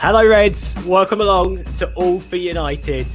Hello Reds, welcome along to All for United.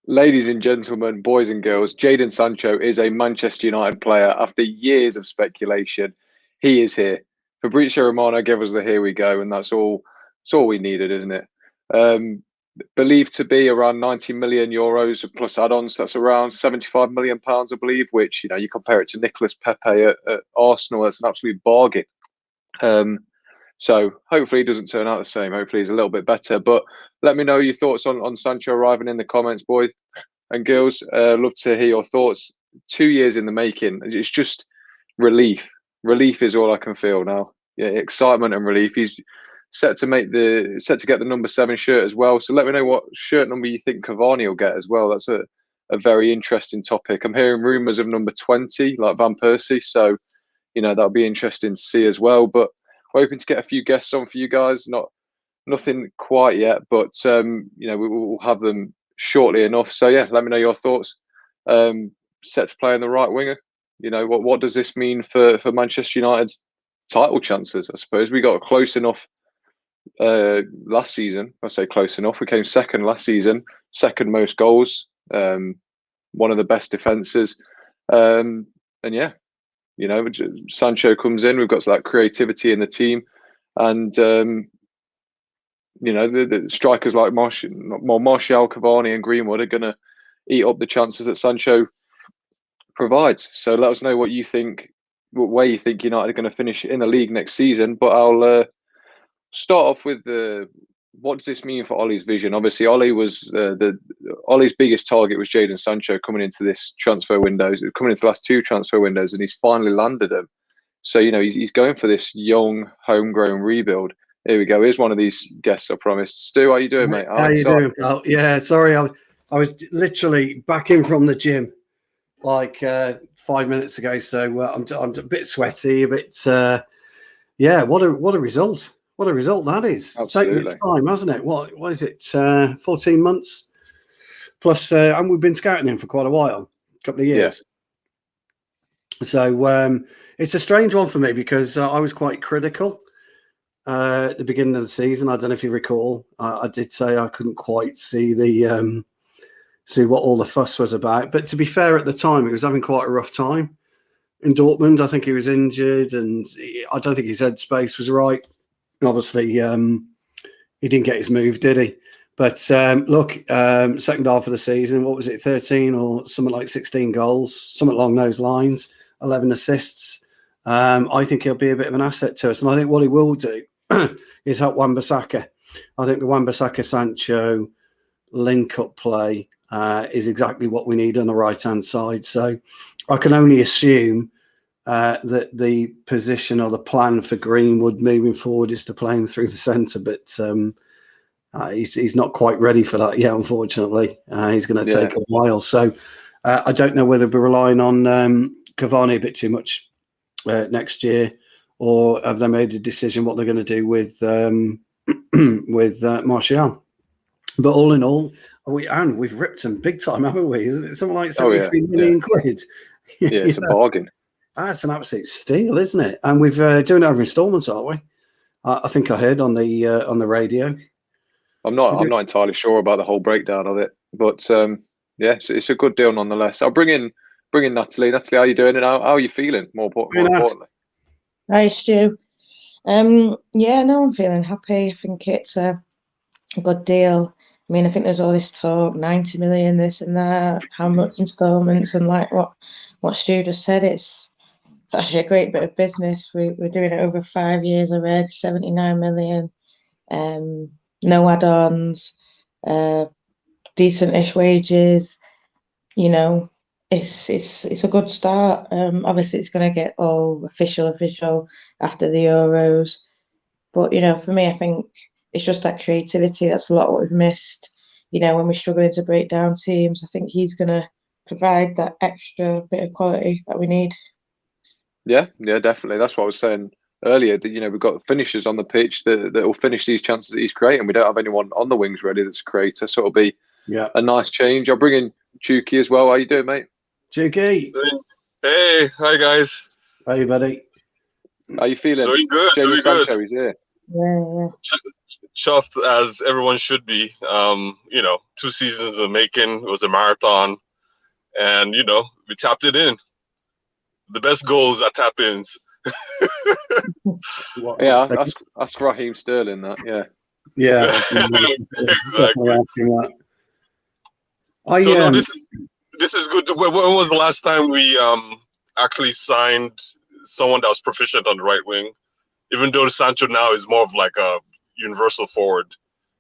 Ladies and gentlemen, boys and girls, Jadon Sancho is a Manchester United player. After years of speculation, he is here. Fabrizio Romano gave us the here we go, and that's all we needed, isn't it? Believed to be around 90 million euros plus add-ons. That's around 75 million pounds, I believe, which, you compare it to Nicolas Pepe at Arsenal, that's an absolute bargain. So hopefully he doesn't turn out the same. Hopefully he's a little bit better. But let me know your thoughts on Sancho arriving in the comments, boys and girls. Love to hear your thoughts. 2 years in the making. It's just relief. Relief is all I can feel now. Yeah, excitement and relief. He's set to get the number 7 shirt as well. So let me know what shirt number you think Cavani will get as well. That's a very interesting topic. I'm hearing rumours of number 20, like Van Persie. So, that'll be interesting to see as well. But we're hoping to get a few guests on for you guys. Nothing quite yet, but we'll have them shortly enough. So yeah, let me know your thoughts. Set to play in the right winger. What does this mean for Manchester United's title chances? I suppose we got close enough last season. I say close enough. We came second last season, second most goals, one of the best defences, and yeah. Sancho comes in. We've got that creativity in the team, and the strikers like Martial, Cavani, and Greenwood are going to eat up the chances that Sancho provides. So let us know what you think, where you think United are going to finish in the league next season. But I'll start off with what does this mean for Ollie's vision? Obviously, Ollie was Ollie's biggest target was Jadon Sancho coming into this transfer window, coming into the last 2 transfer windows, and he's finally landed them. So he's going for this young, homegrown rebuild. Here we go. Here's one of these guests I promised. Stu, how you doing, mate? How you doing, pal? Yeah, sorry, I was literally back in from the gym like 5 minutes ago, so I'm a bit sweaty, a bit. Yeah, what a result. What a result that is. Absolutely. It's taken its time, hasn't it? What is it? 14 months plus, and we've been scouting him for quite a while, a couple of years. Yeah. So it's a strange one for me because I was quite critical at the beginning of the season. I don't know if you recall. I did say I couldn't quite see see what all the fuss was about. But to be fair, at the time, he was having quite a rough time in Dortmund. I think he was injured, and I don't think his headspace was right. Obviously, he didn't get his move, did he? But look, second half of the season, what was it, 13 or something like 16 goals, something along those lines, 11 assists. I think he'll be a bit of an asset to us. And I think what he will do is help Wan-Bissaka. I think the Wan-Bissaka-Sancho link-up play is exactly what we need on the right-hand side. So I can only assume that the position or the plan for Greenwood moving forward is to play him through the centre, but he's not quite ready for that yet, unfortunately. He's going to take a while. So I don't know whether we're relying on Cavani a bit too much next year, or have they made a decision what they're going to do with Martial. But all in all, we've ripped him big time, haven't we? Isn't it something like 73 million quid? Yeah, it's a bargain. That's an absolute steal, isn't it? And we've doing it over instalments, aren't we? I think I heard on the radio. I'm not entirely sure about the whole breakdown of it, but it's a good deal nonetheless. I'll bring in Natalie. Natalie, how are you doing? And how are you feeling? More importantly. Hi, Stu. I'm feeling happy. I think it's a good deal. I mean, I think there's all this talk, 90 million, this and that, how much instalments, and like what Stu just said, it's actually a great bit of business. We're doing it over 5 years already, 79 million, no add-ons, decent-ish wages. It's a good start. Obviously, it's going to get all official after the Euros. But, for me, I think it's just that creativity. That's a lot what we've missed. When we're struggling to break down teams, I think he's going to provide that extra bit of quality that we need. Yeah, definitely. That's what I was saying earlier. That we've got finishers on the pitch that will finish these chances that he's creating. We don't have anyone on the wings really that's a creator, so it'll be a nice change. I'll bring in Chuki as well. How you doing, mate? Chuki. Hey, hi guys. Hey, buddy. How you feeling? Doing good. Jadon Doing Sancho, good. he's here. Yeah. Chuffed as everyone should be. 2 seasons in the making. It was a marathon, and we tapped it in. The best goals are tap ins. Yeah, ask Raheem Sterling that. Yeah. Exactly. Asking that. This is good. When was the last time we actually signed someone that was proficient on the right wing? Even though Sancho now is more of like a universal forward.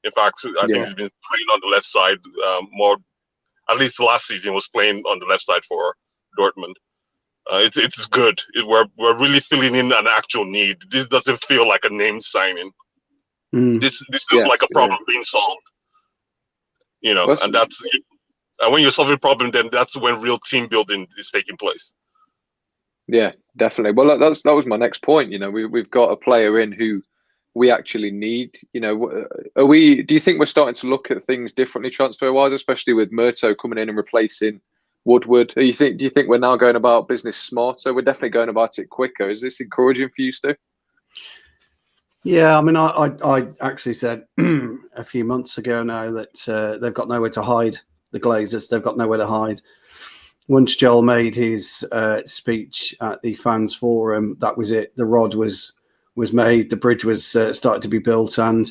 In fact, I think he's been playing on the left side more. At least last season was playing on the left side for Dortmund. It's good. We're really filling in an actual need. This doesn't feel like a name signing. This feels like a problem being solved. And that's when you're solving a problem, then that's when real team building is taking place. Yeah, definitely. Well, that was my next point. We've got a player in who we actually need. Do you think we're starting to look at things differently transfer wise, especially with Murto coming in and replacing Woodward? Do you think we're now going about business smarter? We're definitely going about it quicker. Is this encouraging for you, Stu? Yeah, I mean, I actually said a few months ago now that they've got nowhere to hide. The Glazers, they've got nowhere to hide. Once Joel made his speech at the fans forum, that was it. The rod was made, the bridge was started to be built, and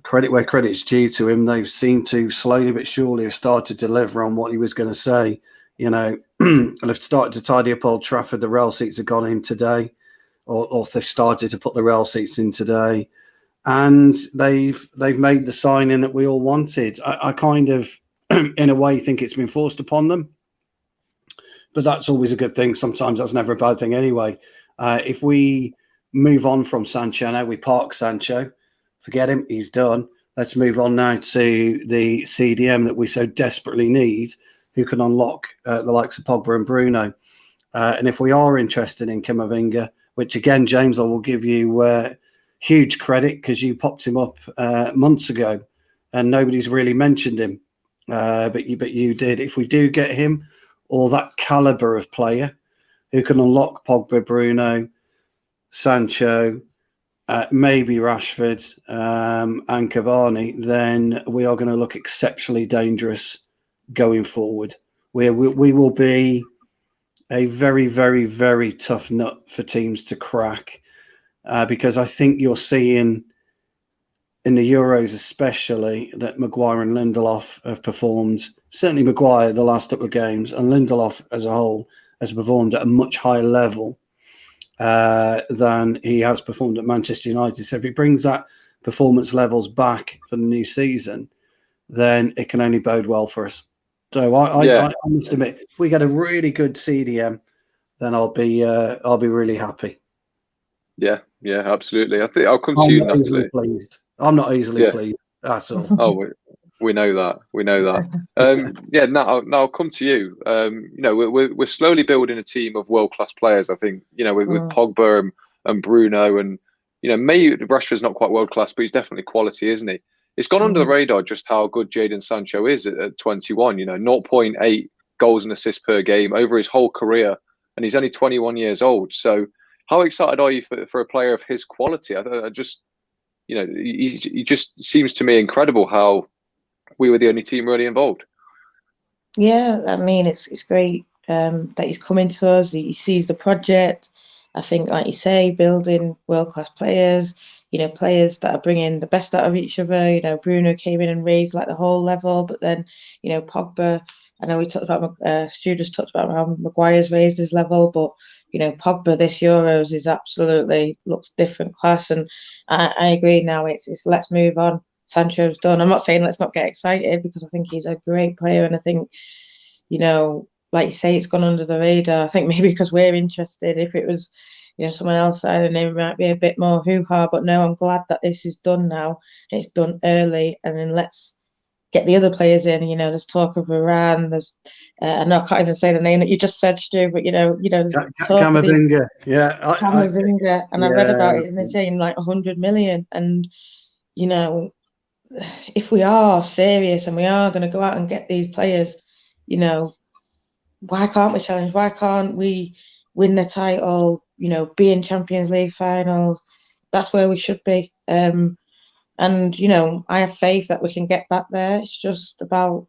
credit where credit's due to him. They've seemed to slowly but surely have started to deliver on what he was going to say. They've started to tidy up Old Trafford. The rail seats have gone in today, or they've started to put the rail seats in today, and they've made the signing that we all wanted. I kind of, in a way, think it's been forced upon them. But that's always a good thing. Sometimes that's never a bad thing anyway. If we move on from Sancho now, we park Sancho, forget him, he's done. Let's move on now to the CDM that we so desperately need, who can unlock the likes of Pogba and Bruno. And if we are interested in Camavinga, which again, James, I will give you huge credit because you popped him up months ago and nobody's really mentioned him. But you did. If we do get him, or that caliber of player who can unlock Pogba, Bruno, Sancho, maybe Rashford and Cavani, then we are going to look exceptionally dangerous going forward. We will be a very, very, very tough nut for teams to crack because I think you're seeing in the Euros especially that Maguire and Lindelof have performed. Certainly Maguire the last couple of games, and Lindelof as a whole has performed at a much higher level than he has performed at Manchester United. So if he brings that performance levels back for the new season, then it can only bode well for us. So I must admit, if we get a really good CDM, then I'll be really happy. Yeah, absolutely. I think I'll come to you, Natalie. I'm not easily pleased. That's all. Oh, we know that. Now I'll come to you. We're slowly building a team of world-class players. I think with Pogba and Bruno, and maybe Rashford's not quite world-class, but he's definitely quality, isn't he? It's gone under the radar just how good Jadon Sancho is at 21. 0.8 goals and assists per game over his whole career, and he's only 21 years old. So, how excited are you for a player of his quality? I just. He just seems to me incredible how we were the only team really involved. Yeah, I mean, it's great that he's coming to us. He sees the project. I think, like you say, building world-class players, players that are bringing the best out of each other. Bruno came in and raised like the whole level, but then, Pogba, I know we talked about, Stu just talked about how Maguire's raised his level, but Pogba this Euros is absolutely looks different class, and I agree. Now it's let's move on. Sancho's done. I'm not saying let's not get excited because I think he's a great player, and I think like you say, it's gone under the radar. I think maybe because we're interested. If it was, someone else signing him might be a bit more hoo-ha. But no, I'm glad that this is done now. It's done early, and then let's get the other players in. There's talk of Iran. There's I know I can't even say the name that you just said, Stu, but there's talk of Camavinga. Yeah, Camavinga, and I read about it, and they're saying like 100 million. And if we are serious and we are going to go out and get these players, why can't we challenge? Why can't we win the title? Be in Champions League finals. That's where we should be. And I have faith that we can get back there. It's just about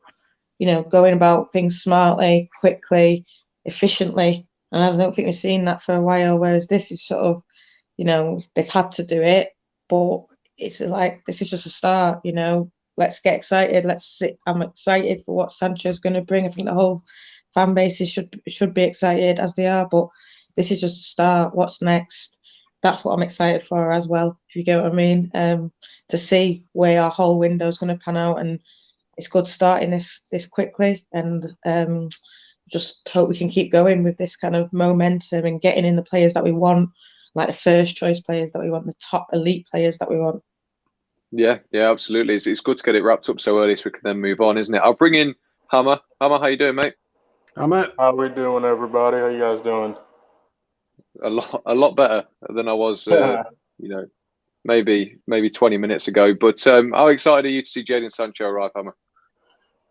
going about things smartly, quickly, efficiently. And I don't think we've seen that for a while. Whereas this is sort of, they've had to do it, but it's like this is just a start. Let's get excited. I'm excited for what Sancho's going to bring. I think the whole fan bases should be excited as they are. But this is just a start. What's next? That's what I'm excited for as well. If you get what I mean, to see where our whole window is going to pan out, and it's good starting this quickly, and just hope we can keep going with this kind of momentum and getting in the players that we want, like the first choice players that we want, the top elite players that we want. Yeah, absolutely. It's good to get it wrapped up so early so we can then move on, isn't it? I'll bring in Hammer. Hammer, how you doing, mate? Hammer. How we doing, everybody? How you guys doing? A lot better than I was, maybe 20 minutes ago. But how excited are you to see Jadon Sancho arrive, Hammer?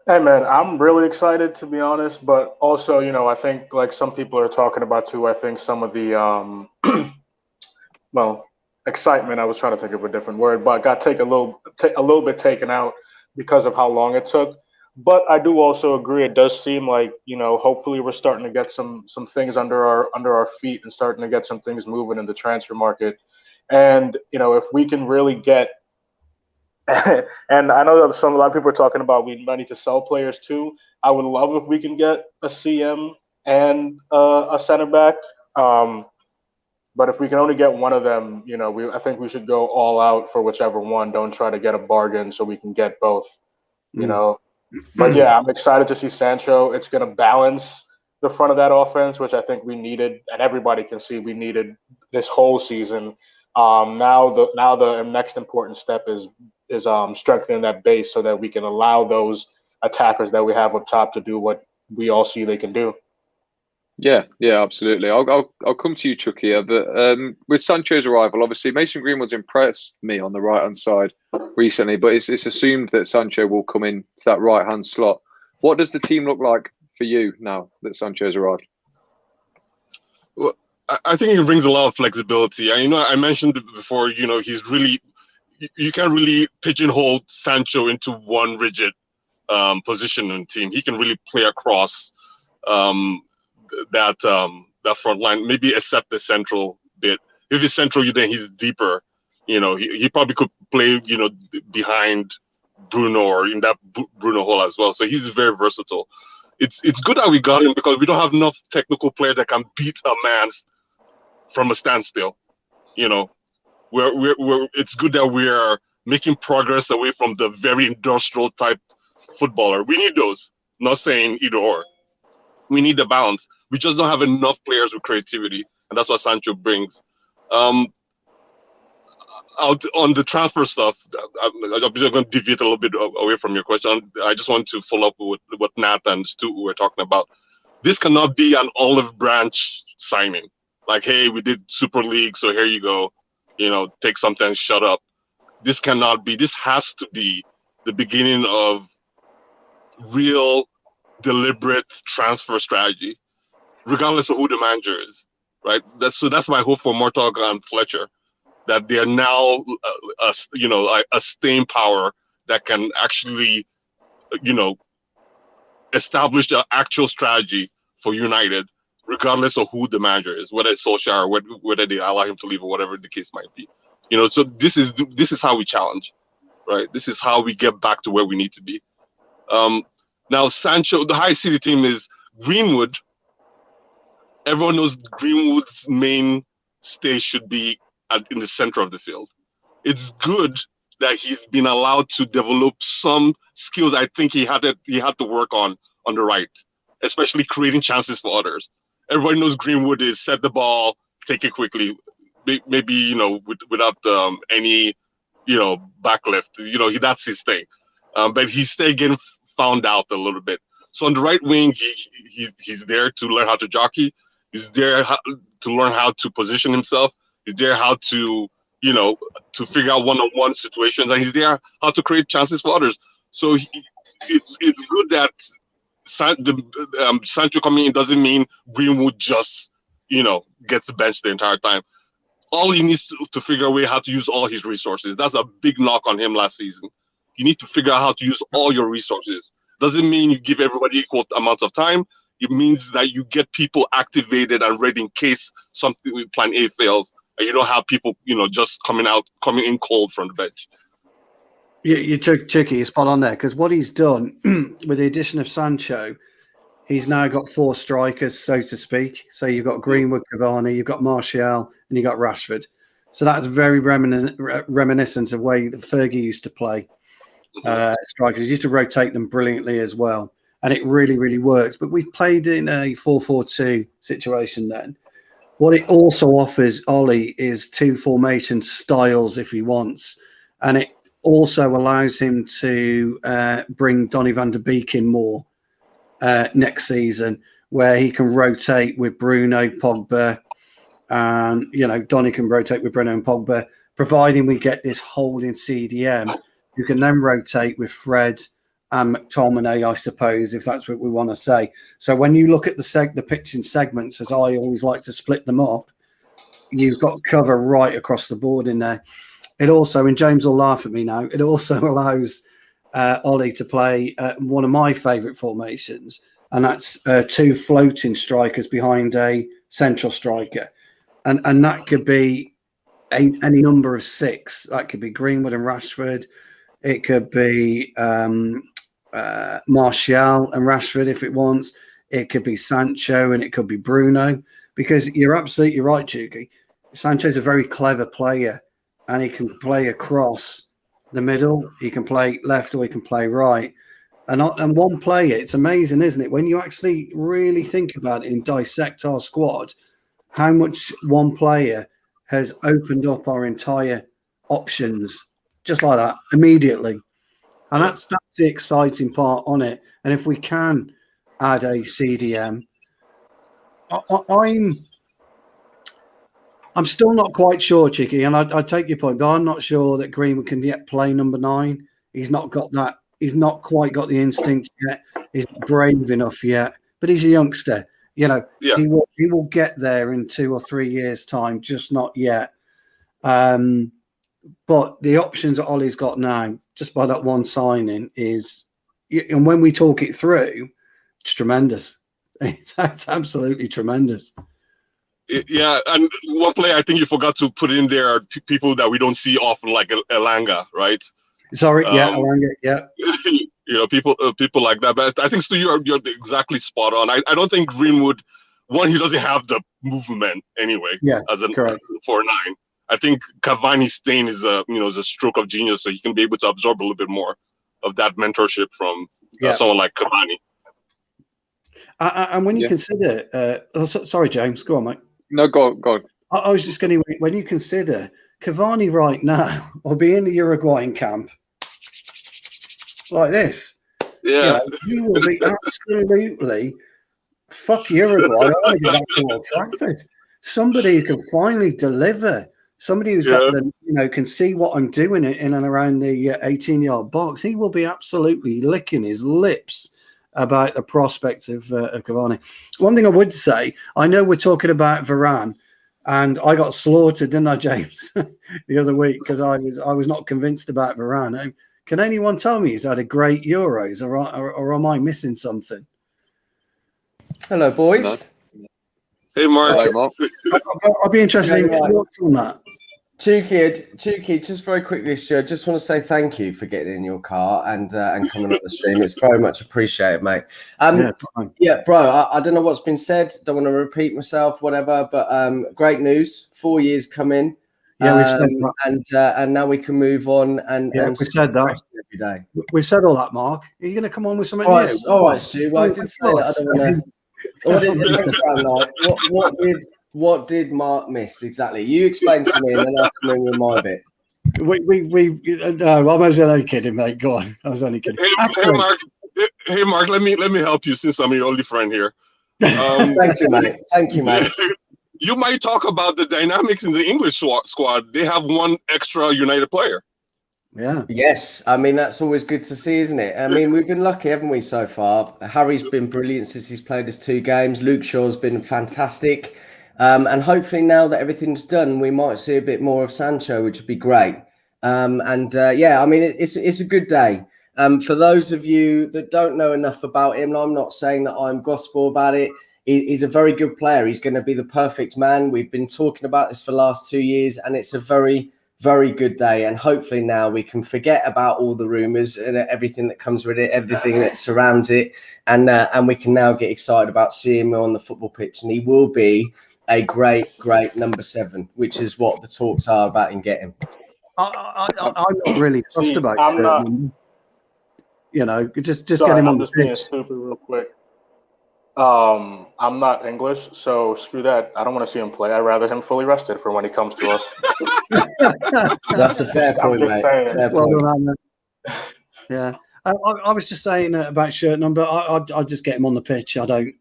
Hey, man, I'm really excited, to be honest. But also, I think like some people are talking about too, I think some of the, excitement, I was trying to think of a different word, but got a little bit taken out because of how long it took. But I do also agree. It does seem like, hopefully we're starting to get some things under our feet and starting to get some things moving in the transfer market. And, if we can really get, and I know that a lot of people are talking about we might need to sell players too. I would love if we can get a CM and a center back. But if we can only get one of them, I think we should go all out for whichever one. Don't try to get a bargain so we can get both, But yeah, I'm excited to see Sancho. It's going to balance the front of that offense, which I think we needed, and everybody can see we needed this whole season. Now the next important step is strengthening that base so that we can allow those attackers that we have up top to do what we all see they can do. Yeah, absolutely. I'll come to you, Chuck, here. But with Sancho's arrival, obviously Mason Greenwood's impressed me on the right-hand side recently, but it's assumed that Sancho will come in to that right-hand slot. What does the team look like for you now that Sancho's arrived? Well, I think he brings a lot of flexibility. I mentioned before, he's really, you can't really pigeonhole Sancho into one rigid position in the team. He can really play across that front line, maybe except the central bit. If he's central, then he's deeper. He probably could play, behind Bruno or in that Bruno hole as well. So he's very versatile. It's good that we got him because we don't have enough technical player that can beat a man from a standstill. It's good that we're making progress away from the very industrial type footballer. We need those. Not saying either or. We need the balance. We just don't have enough players with creativity, and that's what Sancho brings. On the transfer stuff, I'm just going to deviate a little bit away from your question. I just want to follow up with what Nat and Stu were talking about. This cannot be an olive branch signing. Like, hey, we did Super League, so here you go. Take something and shut up. This cannot be. This has to be the beginning of real, deliberate transfer strategy, regardless of who the manager is, right? That's my hope for Mortog and Fletcher, that they are now a staying power that can actually establish the actual strategy for United, regardless of who the manager is, whether it's Solskjaer or whether they allow him to leave or whatever the case might be. So this is how we challenge, right? This is how we get back to where we need to be. Now, Sancho, the high city team is Greenwood. Everyone knows Greenwood's main stage should be in the center of the field. It's good that he's been allowed to develop some skills I think he had to work on the right, especially creating chances for others. Everybody knows Greenwood is set the ball, take it quickly, maybe without any backlift. That's his thing. But he's still getting found out a little bit. So on the right wing, he's there to learn how to jockey. He's there to learn how to position himself. He's there how to to figure out one-on-one situations, and he's there how to create chances for others. So it's good that Sancho coming in doesn't mean Greenwood just gets benched the entire time. All he needs to figure out a way how to use all his resources. That's a big knock on him last season. You need to figure out how to use all your resources. Doesn't mean you give everybody equal amounts of time. It means that you get people activated and ready in case something with plan A fails, and you don't have people, just coming in cold from the bench. You're tricky. You're spot on there, because what he's done with the addition of Sancho, he's now got 4 strikers, so to speak. So you've got Greenwood, Cavani, you've got Martial, and you've got Rashford. So that's very reminiscent of the way that Fergie used to play strikers. He used to rotate them brilliantly as well. And it really, really works. But we've played in a 4-4-2 situation then. What it also offers Ollie is 2 formation styles if he wants. And it also allows him to bring Donny van der Beek in more next season, where he can rotate with Bruno, Pogba, and Donny can rotate with Bruno and Pogba, providing we get this holding CDM, who can then rotate with Fred and McTominay, I suppose, if that's what we want to say. So when you look at the pitch in segments, as I always like to split them up, you've got cover right across the board in there. It also, and James will laugh at me now, it also allows Ollie to play one of my favourite formations, and that's 2 floating strikers behind a central striker. And that could be any number of 6. That could be Greenwood and Rashford. It could be Martial and Rashford if it wants. It could be Sancho and it could be Bruno. Because you're absolutely right, Chuki. Sancho's a very clever player, and he can play across the middle. He can play left or he can play right. And one player, it's amazing, isn't it? When you actually really think about it and dissect our squad, how much one player has opened up our entire options just like that immediately. And that's the exciting part on it. And if we can add a CDM, I'm still not quite sure, Chicky, and I take your point, but I'm not sure that Greenwood can yet play number 9. He's not got that. He's not quite got the instinct yet. He's not brave enough yet, but he's a youngster. He will get there in 2 or 3 years' time, just not yet. But the options that Ollie's got now, just by that one signing, is, and when we talk it through, it's tremendous. It's absolutely tremendous. Yeah, and one player I think you forgot to put in there are people that we don't see often, like Elanga, right? Sorry, Elanga, yeah. People like that. But I think Stu, you're exactly spot on. I don't think Greenwood, one, he doesn't have the movement anyway. Yeah, as a correct. 4-9. I think Cavani's staying is a stroke of genius, so he can be able to absorb a little bit more of that mentorship from someone like Cavani. And when you consider, sorry, James, go on, mate. No, go on. I was just going to, when you consider Cavani right now will be in the Uruguayan camp like this. Yeah. He will be absolutely, fuck Uruguay. I want to go back to Old Trafford. Somebody who can finally deliver. Somebody who's got the, can see what I'm doing in and around the 18-yard box. He will be absolutely licking his lips about the prospect of Cavani. One thing I would say, I know we're talking about Varane, and I got slaughtered, didn't I, James, the other week because I was not convinced about Varane. Can anyone tell me he's had a great Euros, or am I missing something? Hello, boys. No. Hey, Mark. Hello, Mark. I'll be interested in your thoughts on that. Chuki, just very quickly, Stu, I just want to say thank you for getting in your car and coming up the stream. It's very much appreciated, mate. Bro, I don't know what's been said. Don't want to repeat myself, whatever. But great news. 4 years come in. Yeah, we've said that. And now we can move on and we've said that every day. We've said all that, Mark. Are you going to come on with something new? Yes. All right, Stu. Well, I did say that I don't want to. What did What did Mark miss exactly? You explain to me, and then I'll come in with my bit. No, I was only kidding, mate. Go on. I was only kidding. Hey, Mark. Let me help you since I'm your only friend here. Thank you, mate. Thank you, mate. You might talk about the dynamics in the English squad. They have one extra United player. Yeah. Yes. I mean, that's always good to see, isn't it? I mean, we've been lucky, haven't we, so far? Harry's been brilliant since he's played his 2 games. Luke Shaw's been fantastic. And hopefully now that everything's done, we might see a bit more of Sancho, which would be great. Yeah, I mean, it's a good day. For those of you that don't know enough about him, I'm not saying that I'm gospel about it. He's a very good player. He's going to be the perfect man. We've been talking about this for the last 2 years, and it's a very, very good day. And hopefully now we can forget about all the rumours and everything that comes with it, everything that surrounds it, and we can now get excited about seeing him on the football pitch. And he will be a great number 7, which is what the talks are about in getting. I'm not really fussed about it. I'm not. You know, just get him on the pitch. Being stupid real quick. I'm not English, so screw that. I don't want to see him play. I'd rather him fully rested for when he comes to us. That's a fair point, mate. Fair point. Yeah, I was just saying about shirt number. I just get him on the pitch. I don't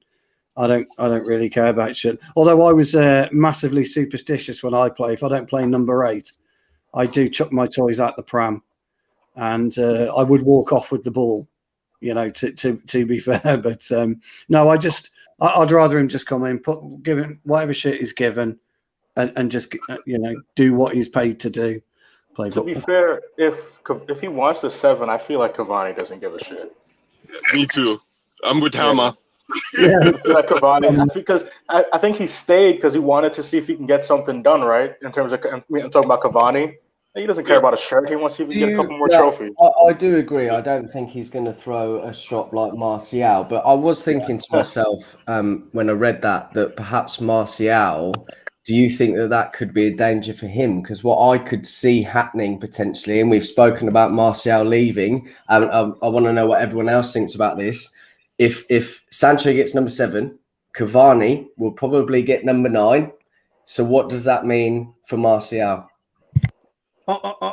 really care about shirt. Although I was massively superstitious when I play. If I don't play number 8, I do chuck my toys out the pram, and I would walk off with the ball. You know, to be fair, but no, I'd rather him just come in, give him whatever shit is given, and just do what he's paid to do. Play to football. Be fair, if he wants the 7, I feel like Cavani doesn't give a shit. Me too. I'm with Hama. Yeah, like Cavani, because I think he stayed because he wanted to see if he can get something done, right? In terms of, I'm talking about Cavani. He doesn't care about a shirt. He wants to see if he can get a couple more trophies. I do agree. I don't think he's going to throw a shot like Martial. But I was thinking to myself when I read that perhaps Martial, do you think that could be a danger for him? Because what I could see happening potentially, and we've spoken about Martial leaving, I want to know what everyone else thinks about this. If Sancho gets number 7, Cavani will probably get number 9. So what does that mean for Martial?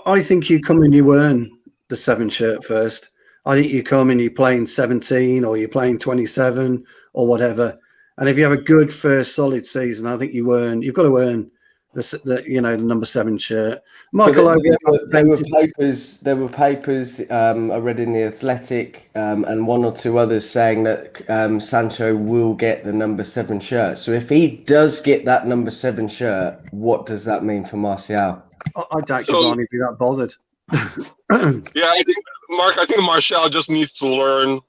I think you come and you earn the 7 shirt first. I think you come and you're playing 17 or you're playing 27 or whatever. And if you have a good first solid season, I think you've got to earn the number 7 shirt. Michael, there were papers I read in the Athletic and 1 or 2 others saying that Sancho will get the number 7 shirt. So if he does get that number 7 shirt, what does that mean for Martial? I doubt Cavani would be that bothered. Yeah, I think Martial just needs to learn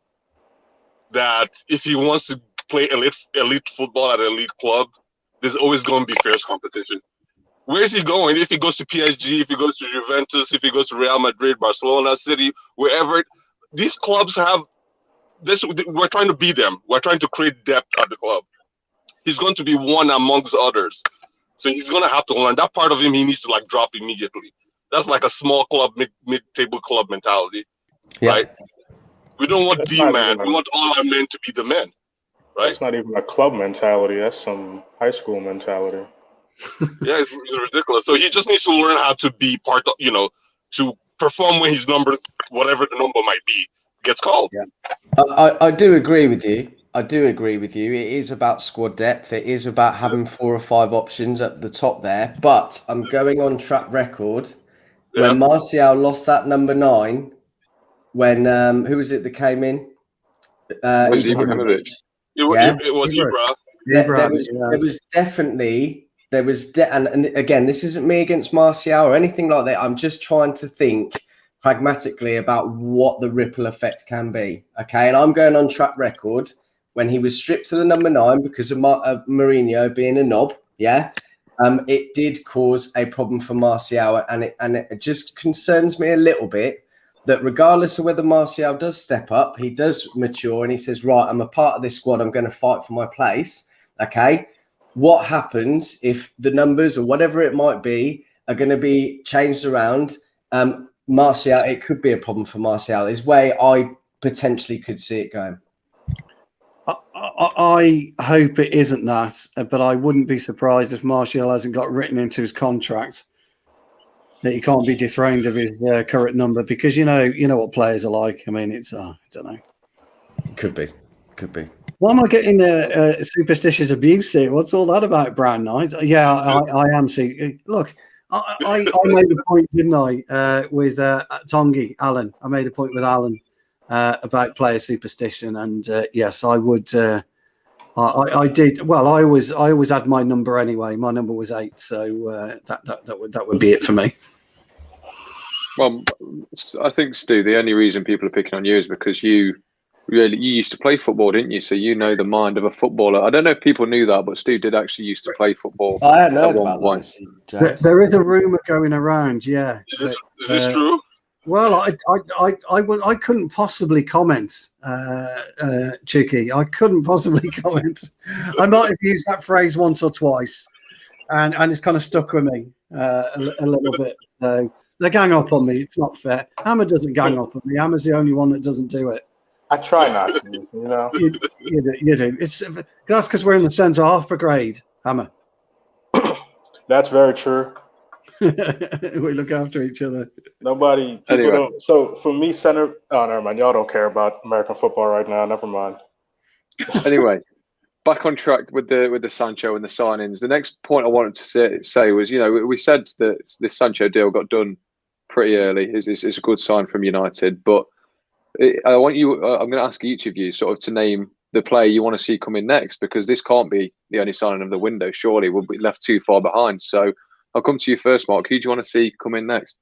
that if he wants to play elite football at an elite club, there's always going to be fierce competition. Where is he going? If he goes to PSG, if he goes to Juventus, if he goes to Real Madrid, Barcelona, City, wherever, these clubs have this. We're trying to beat them. We're trying to create depth at the club. He's going to be one amongst others. So he's going to have to learn that part of him. He needs to drop immediately. That's like a small club, mid-table club mentality, right? We don't want the man. We want all our men to be the men, right? That's not even a club mentality. That's some high school mentality. Yeah, it's ridiculous. So he just needs to learn how to be part of, to perform when his numbers, whatever the number might be, gets called. Yeah, I do agree with you. It is about squad depth. It is about having 4 or 5 options at the top there. But I'm going on track record. Yeah. When Martial lost that number 9, when who was it that came in? Ibrahimovic. It was Ibra. There was definitely and again, this isn't me against Martial or anything like that. I'm just trying to think pragmatically about what the ripple effect can be. Okay, and I'm going on track record. When he was stripped to the number 9 because of Mourinho being a knob, it did cause a problem for Martial, and it just concerns me a little bit that regardless of whether Martial does step up, he does mature, and he says, right, I'm a part of this squad, I'm going to fight for my place, okay? What happens if the numbers or whatever it might be are going to be changed around? Martial, it could be a problem for Martial. Is where I potentially could see it going. I hope it isn't that, but I wouldn't be surprised if Martial hasn't got written into his contract that he can't be dethroned of his current number, because you know what players are like. I mean, it's I don't know. Could be. Why am I getting superstitious abuse here? What's all that about, Brown Knight? Yeah, I am. See, look, I made a point, didn't I, with Tongi Alan? I made a point with Alan about player superstition, and yes, I would. I did. Well, I always had my number anyway. My number was 8, so that would be it for me. Well, I think, Stu, the only reason people are picking on you is because you used to play football, didn't you? So you know the mind of a footballer. I don't know if people knew that, but Stu did actually used to play football. I hadn't heard about that. There is a rumor going around. Yeah, is this true? Well, I couldn't possibly comment, Chucky. I couldn't possibly comment. I might have used that phrase once or twice, and it's kind of stuck with me a little bit. So they gang up on me. It's not fair. Hammer doesn't gang up on me. Hammer's the only one that doesn't do it. I try not to, you know. You do. That's because we're in the centre half brigade, Hammer. That's very true. We look after each other. Nobody. Anyway. Don't. So for me, center. Oh, never mind. Y'all don't care about American football right now. Never mind. Anyway, back on track with the Sancho and the signings. The next point I wanted to say was, we said that this Sancho deal got done pretty early. It's a good sign from United, but I want you. I'm going to ask each of you sort of to name the player you want to see come in next, because this can't be the only signing of the window. Surely we'll be left too far behind. So I'll come to you first, Mark. Who do you want to see come in next?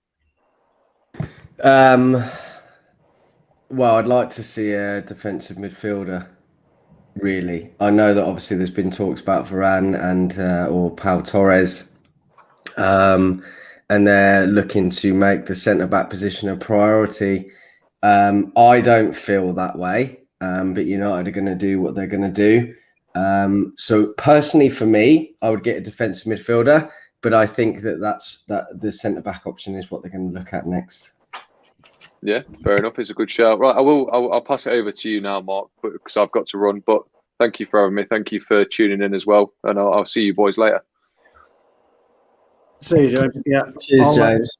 Well, I'd like to see a defensive midfielder. Really, I know that obviously there's been talks about Varane and or Pau Torres, and they're looking to make the centre back position a priority. I don't feel that way, but United are going to do what they're going to do. So personally, for me, I would get a defensive midfielder, but I think that the centre back option is what they're going to look at next. Yeah, fair enough. It's a good shout. Right, I'll pass it over to you now, Mark, because I've got to run. But thank you for having me. Thank you for tuning in as well, and I'll see you boys later. See you, James. Yeah. Cheers, James.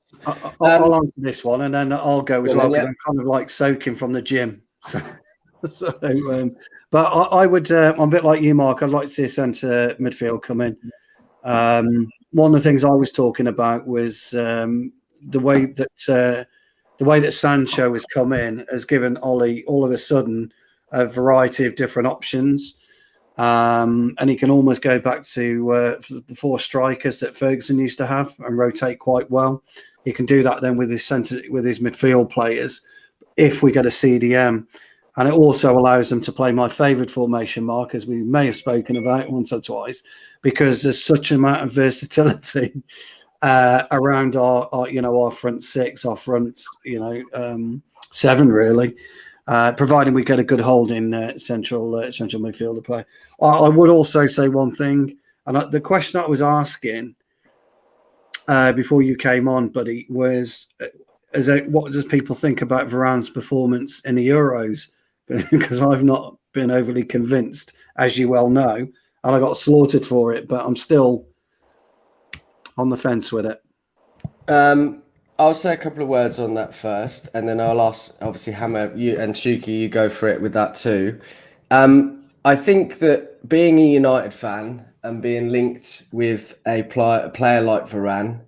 I'll answer this one, and then I'll go as well, because I'm kind of like soaking from the gym. But I would. I'm a bit like you, Mark. I'd like to see a centre midfield come in. One of the things I was talking about was the way that Sancho has come in has given Ollie all of a sudden a variety of different options. And he can almost go back to the 4 strikers that Ferguson used to have and rotate quite well. He can do that then with his midfield players if we get a CDM. And it also allows them to play my favourite formation, Mark, as we may have spoken about once or twice, because there's such an amount of versatility around our front 6, our front 7 really, providing we get a good holding central midfielder play. I would also say one thing, and the question I was asking before you came on, buddy, was what does people think about Varane's performance in the Euros? Because I've not been overly convinced, as you well know, and I got slaughtered for it, but I'm still on the fence with it. I'll say a couple of words on that first, and then I'll ask, obviously, Hammer, you and Chuki, you go for it with that too. I think that being a United fan and being linked with a player like Varane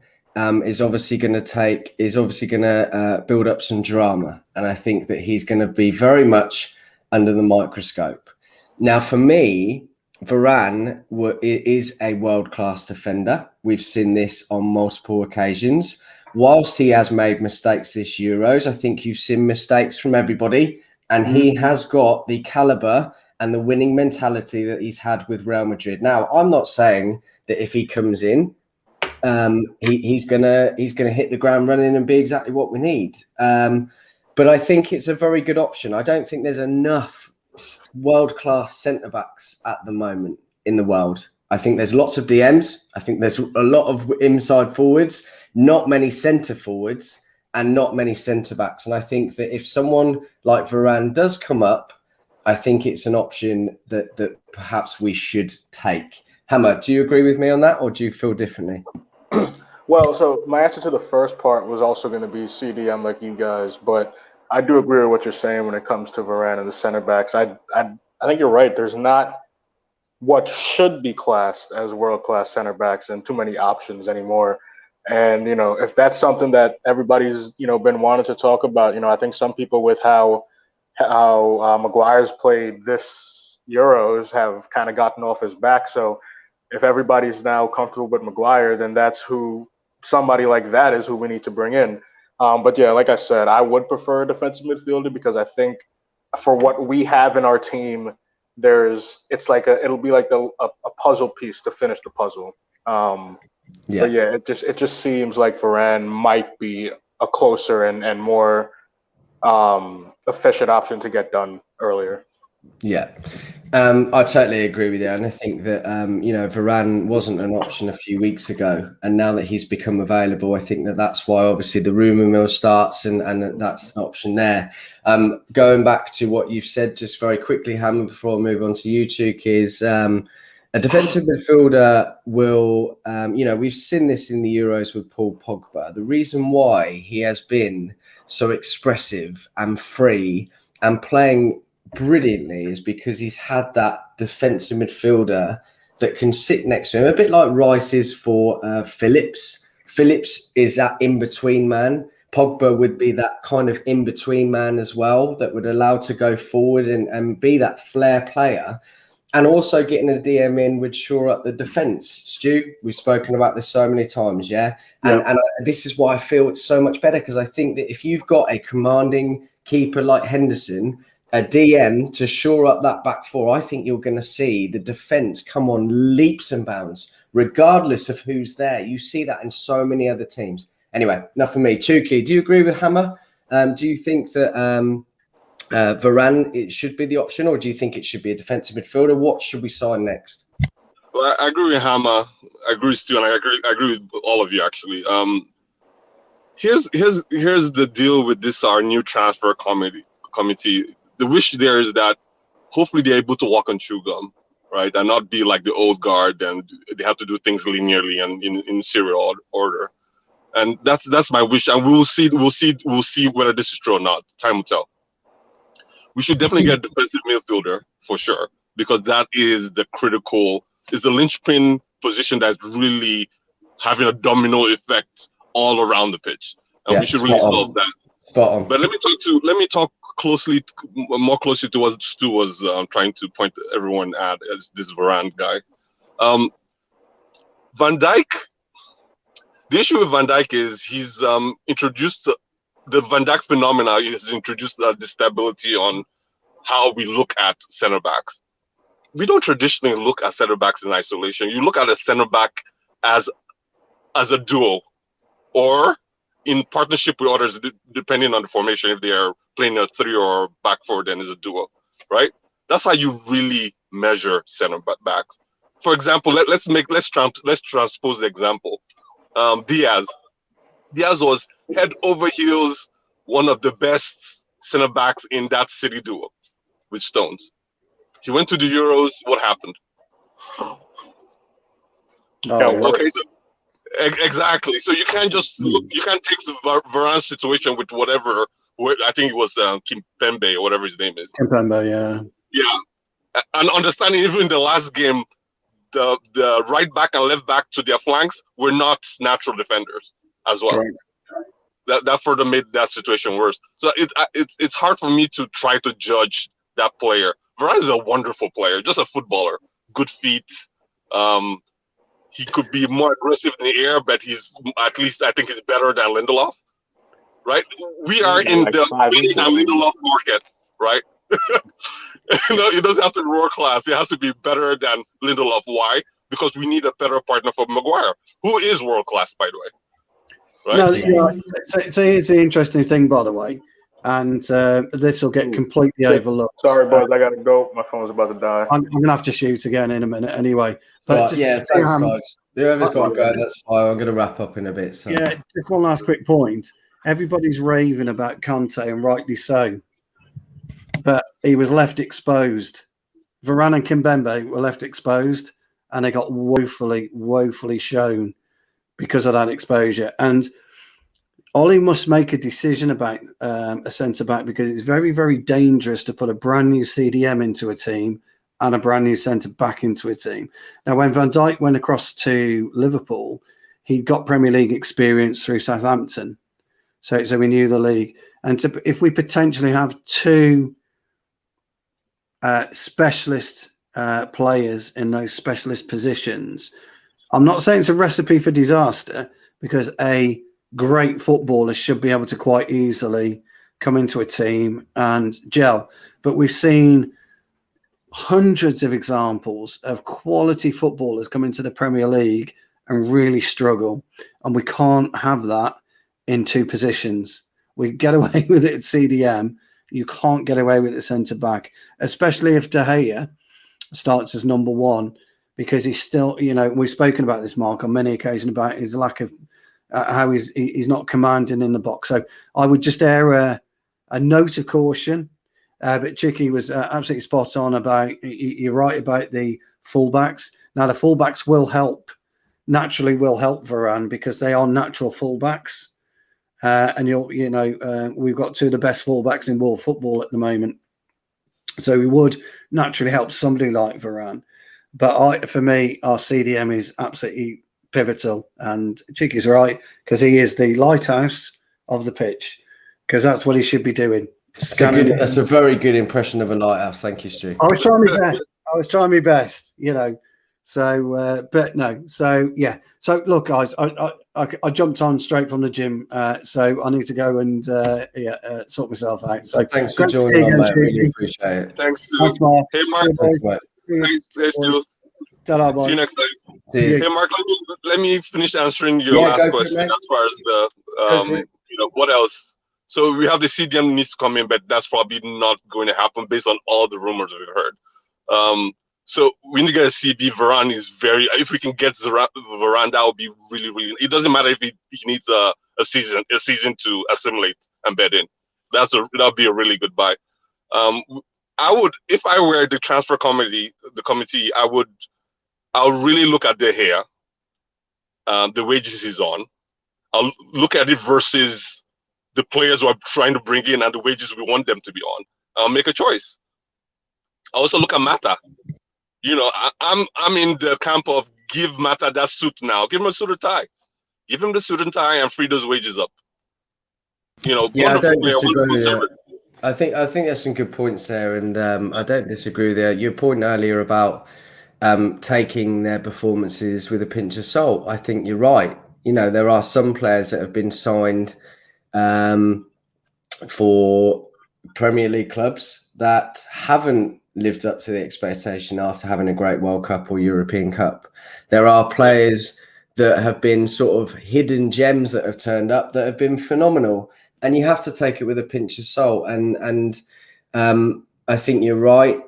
is obviously going to build up some drama, and I think that he's going to be very much under the microscope. Now, for me, Varane is a world-class defender. We've seen this on multiple occasions. Whilst he has made mistakes this Euros, I think you've seen mistakes from everybody, and he has got the caliber and the winning mentality that he's had with Real Madrid. Now, I'm not saying that if he comes in, he's gonna hit the ground running and be exactly what we need. But I think it's a very good option. I don't think there's enough world-class centre-backs at the moment in the world. I think there's lots of DMs. I think there's a lot of inside forwards, not many centre forwards, and not many centre-backs. And I think that if someone like Varane does come up, I think it's an option that perhaps we should take. Hammer, do you agree with me on that, or do you feel differently? Well, so my answer to the first part was also going to be CDM like you guys, but I do agree with what you're saying when it comes to Varane and the center backs. I think you're right. There's not what should be classed as world-class center backs and too many options anymore. And, if that's something that everybody's, been wanting to talk about, I think some people with how Maguire's played this Euros have kind of gotten off his back. So if everybody's now comfortable with Maguire, then somebody like that is who we need to bring in. But yeah, like I said, I would prefer a defensive midfielder because I think for what we have in our team, it'll be like a puzzle piece to finish the puzzle. But yeah, it just seems like Varane might be a closer and more efficient option to get done earlier. Yeah, I totally agree with you, and I think that Varane wasn't an option a few weeks ago, and now that he's become available, I think that's why obviously the rumour mill starts, and that's an option there. Going back to what you've said just very quickly, Hammer, before I move on to you, Chuk, is a defensive midfielder will, we've seen this in the Euros with Paul Pogba. The reason why he has been so expressive and free and playing brilliantly is because he's had that defensive midfielder that can sit next to him, a bit like Rice is for Phillips. Phillips is that in-between man. Pogba would be that kind of in-between man as well, that would allow to go forward and be that flair player. And also getting a DM in would shore up the defence. Stu, we've spoken about this so many times, yeah? And this is why I feel it's so much better, because I think that if you've got a commanding keeper like Henderson, a DM to shore up that back four, I think you're going to see the defence come on leaps and bounds, regardless of who's there. You see that in so many other teams. Anyway, enough for me. Chuki, do you agree with Hammer? Do you think that Varane, it should be the option, or do you think it should be a defensive midfielder? What should we sign next? Well, I agree with Hammer. I agree with Stu, and I agree with all of you actually. Here's the deal with this our new transfer committee. The wish there is that hopefully they're able to walk on chew gum, right, and not be like the old guard and they have to do things linearly and in serial order. And that's my wish, and we'll see whether this is true or not. Time will tell. We should definitely get a defensive midfielder for sure, because that is the linchpin position that's really having a domino effect all around the pitch, and we should really solve that. Spot on. But let me talk more closely to what Stu was trying to point everyone at as this Varane guy. Van Dijk. The issue with Van Dijk is he's introduced the Van Dijk phenomena. Has introduced the stability on how we look at center backs. We don't traditionally look at center backs in isolation. You look at a center back as a duo, or in partnership with others, depending on the formation. If they are playing a three or back four, then is a duo, right? That's how you really measure center backs. For example, let's transpose the example. Diaz was head over heels one of the best center backs in that City duo with Stones. He went to the Euros. What happened? Okay, so exactly. So you can't just you can't take the Varane situation with whatever. I think it was Kimpembe or whatever his name is. Kimpembe, yeah. Yeah, and understanding even in the last game, the right back and left back to their flanks were not natural defenders as well. Right. That further made that situation worse. So it's hard for me to try to judge that player. Varane is a wonderful player, just a footballer, good feet. He could be more aggressive in the air, but he's at least I think he's better than Lindelof. Right? We are in the Lindelof market, right? It doesn't have to be world class. It has to be better than Lindelof. Why? Because we need a better partner for Maguire, who is world class, by the way. Right? No, so here's the interesting thing, by the way, and this will get completely overlooked. Sorry, boys, I gotta go. My phone's about to die. I'm gonna have to shoot again in a minute, anyway. But thanks, guys. Whoever's got to go, that's fine. I'm gonna wrap up in a bit. So. Yeah, just one last quick point. Everybody's raving about Conte, and rightly so. but he was left exposed. Varane and Kimpembe were left exposed, and they got woefully shown because of that exposure. And Ollie must make a decision about a centre-back, because it's very, very dangerous to put a brand new CDM into a team and a brand new centre-back into a team. Now, when Van Dijk went across to Liverpool, he got Premier League experience through Southampton. So we knew the league. And if we potentially have two specialist players in those specialist positions, I'm not saying it's a recipe for disaster, because a great footballer should be able to quite easily come into a team and gel. But we've seen hundreds of examples of quality footballers come into the Premier League and really struggle. And we can't have that in two positions. We get away with it at CDM. You can't get away with it centre-back, especially if De Gea starts as number one, because he's still, we've spoken about this, Mark, on many occasions about his lack of how he's not commanding in the box. So I would just air a note of caution. But Chicky was absolutely spot on about, you're right about the fullbacks. Now, the fullbacks naturally will help Varane, because they are natural fullbacks. And we've got two of the best fullbacks in world football at the moment. So we would naturally help somebody like Varane. But for me, our CDM is absolutely pivotal. And Chicky's right, because he is the lighthouse of the pitch, because that's what he should be doing. That's a very good impression of a lighthouse. Thank you, Stu. I was trying my best. So, but no. So, yeah. So, look, guys, I jumped on straight from the gym, so I need to go and sort myself out. So, thanks for joining on, mate. Really appreciate it. Thanks, Thanks, Mark. Hey, Mark. Thanks, Stu. Ta-ra, See you next time. See Hey, Mark, let me finish answering your last question as far as the, what else? So we have the CDM needs to come in, but that's probably not going to happen based on all the rumors we've heard. So we need to get a CB. Varane is if we can get Varane, that would be really, really. It doesn't matter if he needs a season to assimilate and bed in. That'd be a really good buy. I would, if I were the transfer committee, I'll really look at De Gea, the wages he's on. I'll look at it versus the players who are trying to bring in and the wages we want them to be on. I'll make a choice. I also look at Mata. I'm in the camp of give Mata that suit now. Give him a suit and tie. Give him the suit and tie and free those wages up. Yeah, I don't disagree. I think there's some good points there, and I don't disagree there. Your point earlier about taking their performances with a pinch of salt, I think you're right. There are some players that have been signed for Premier League clubs that haven't lived up to the expectation after having a great World Cup or European Cup. There are players that have been sort of hidden gems that have turned up that have been phenomenal, and you have to take it with a pinch of salt. And I think you're right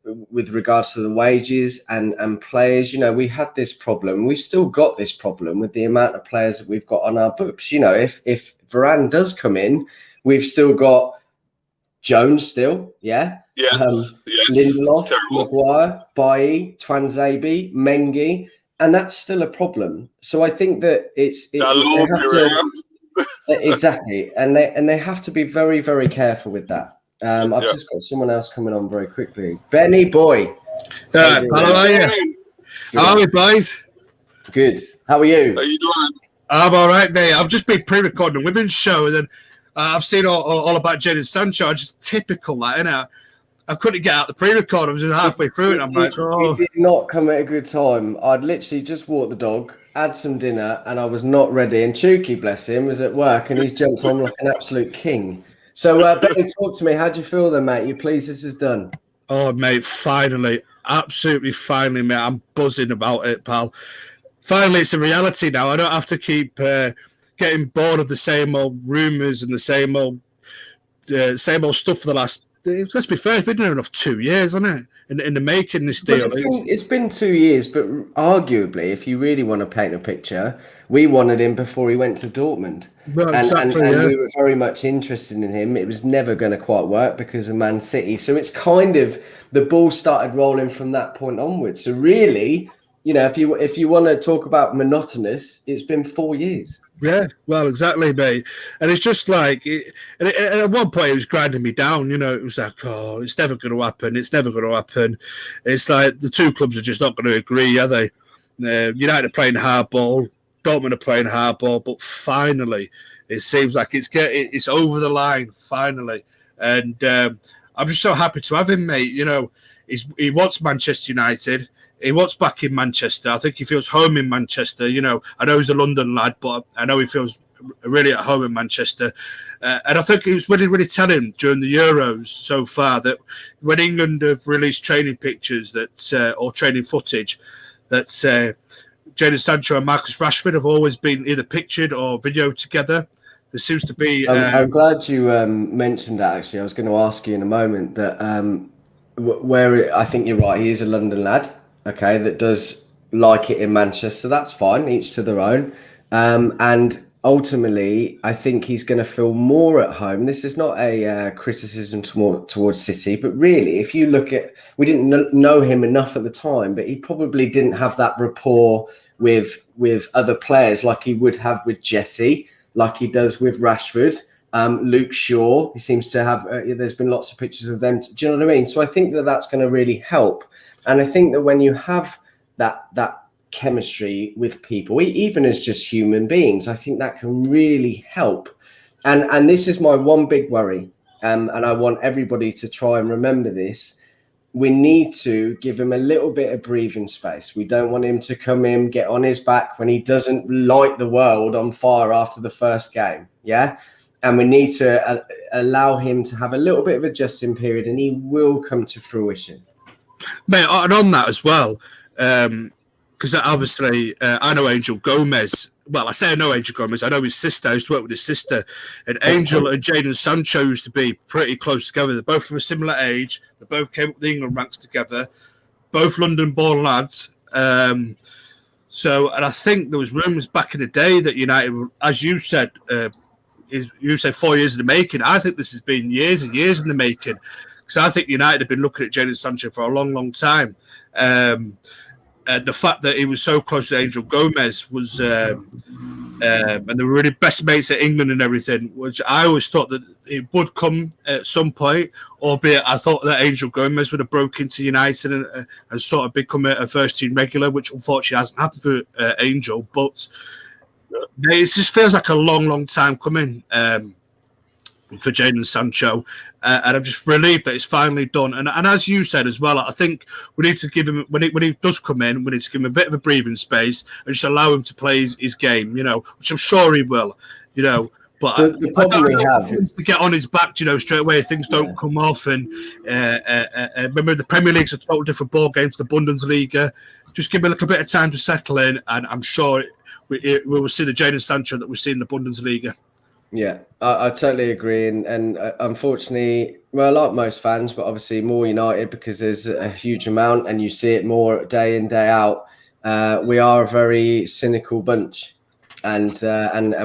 with regards to the wages and players. We had this problem. We've still got this problem with the amount of players that we've got on our books. If Varane does come in, we've still got Jones still, yeah? Yes. Lindelof, Maguire, Bailly, Twanzebe, Mengi, and that's still a problem. So I think that exactly, and they have to be very, very careful with that. I've just got someone else coming on very quickly. Benny boy. How are you? How are we, boys? Good. How are you? How you doing? I'm all right, mate. I've just been pre-recording a women's show, and then I've seen all about Jadon Sancho. Just typical, that, innit? I couldn't get out the pre-record. I was just halfway through it. I'm like, oh. It did not come at a good time. I'd literally just walked the dog, had some dinner, and I was not ready. And Chuki, bless him, was at work, and he's jumped on like an absolute king. So, Benny, talk to me. How do you feel then, mate? You pleased this is done? Oh, mate, finally. Absolutely finally, mate. I'm buzzing about it, pal. Finally, it's a reality now. I don't have to keep getting bored of the same old rumours and the same old stuff for the last let's be fair, it's been near enough 2 years, hasn't it? In the making this deal. It's been 2 years, but arguably, if you really want to paint a picture, we wanted him before he went to Dortmund. Well, and we were very much interested in him. It was never going to quite work because of Man City. So it's kind of the ball started rolling from that point onwards. So really, if you want to talk about monotonous, it's been 4 years. Yeah, well, exactly, mate. And it's just like, at one point, it was grinding me down. It was like, oh, it's never going to happen. It's never going to happen. It's like the two clubs are just not going to agree, are they? United are playing hardball, Dortmund are playing hardball, but finally, it seems like it's over the line, finally. And I'm just so happy to have him, mate. He wants Manchester United. He wants back in Manchester. I think he feels home in Manchester. I know he's a London lad, but I know he feels really at home in Manchester. And I think it was really telling during the Euros so far that when England have released training pictures or training footage, that Jadon Sancho and Marcus Rashford have always been either pictured or videoed together. There seems to be... I'm glad you mentioned that, actually. I was going to ask you in a moment that where I think you're right, he is a London lad. Okay, that does like it in Manchester. That's fine, each to their own. And ultimately, I think he's going to feel more at home. This is not a criticism towards City, but really, if you look at, we didn't know him enough at the time, but he probably didn't have that rapport with other players like he would have with Jesse, like he does with Rashford. Luke Shaw, he seems to have, there's been lots of pictures of them. Do you know what I mean? So I think that's going to really help. And I think that when you have that chemistry with people, even as just human beings, I think that can really help. And this is my one big worry. And I want everybody to try and remember this. We need to give him a little bit of breathing space. We don't want him to come in, get on his back when he doesn't light the world on fire after the first game. Yeah. And we need to allow him to have a little bit of adjusting period, and he will come to fruition. Mate, and on that as well, because obviously I know Angel Gomez. Well, I say I know Angel Gomez. I know his sister. I used to work with his sister. And Angel and Jadon Sancho used to be pretty close together. They're both from a similar age. They both came up the England ranks together. Both London-born lads. And I think there was rumours back in the day that United, as you said, 4 years in the making. I think this has been years and years in the making. So I think United have been looking at Jadon Sancho for a long, long time. And the fact that he was so close to Angel Gomez was, and they were really best mates at England and everything, which I always thought that it would come at some point, albeit I thought that Angel Gomez would have broke into United and sort of become a first-team regular, which unfortunately hasn't happened for Angel. But it just feels like a long, long time coming for Jadon Sancho, and I'm just relieved that it's finally done. And as you said as well, I think we need to give him, when he does come in, we need to give him a bit of a breathing space and just allow him to play his game, which I'm sure he will, But the problem we have is to get on his back, straight away if things don't come off. And remember, the Premier League's a total different ball game to the Bundesliga. Just give him a little bit of time to settle in, and I'm sure we will see the Jadon Sancho that we see in the Bundesliga. Yeah, I totally agree. And unfortunately, well, like most fans, but obviously more United because there's a huge amount and you see it more day in, day out. We are a very cynical bunch. And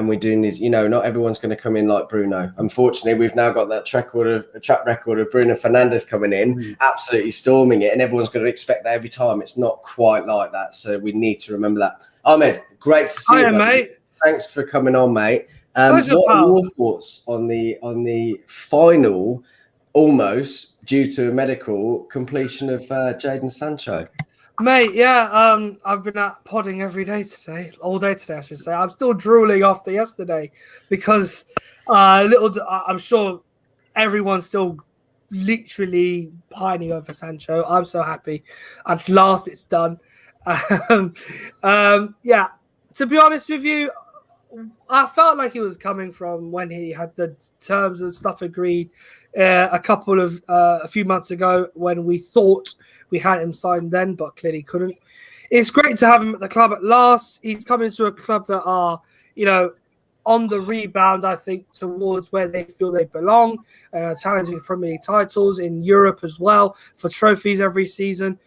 we do need, not everyone's going to come in like Bruno. Unfortunately, we've now got that track record of Bruno Fernandes coming in, absolutely storming it. And everyone's going to expect that every time. It's not quite like that. So we need to remember that. Ahmed, great to see you, mate. Thanks for coming on, mate. What are your thoughts on the final, almost due to a medical completion of Jadon Sancho? Mate, yeah, I've been out podding all day today, I should say. I'm still drooling after yesterday because I'm sure everyone's still literally pining over Sancho. I'm so happy. At last, it's done. Yeah, to be honest with you, I felt like he was coming from when he had the terms and stuff agreed a few months ago when we thought we had him signed then, but clearly couldn't. It's great to have him at the club at last. He's coming to a club that are, on the rebound, I think, towards where they feel they belong, challenging for many titles in Europe as well, for trophies every season.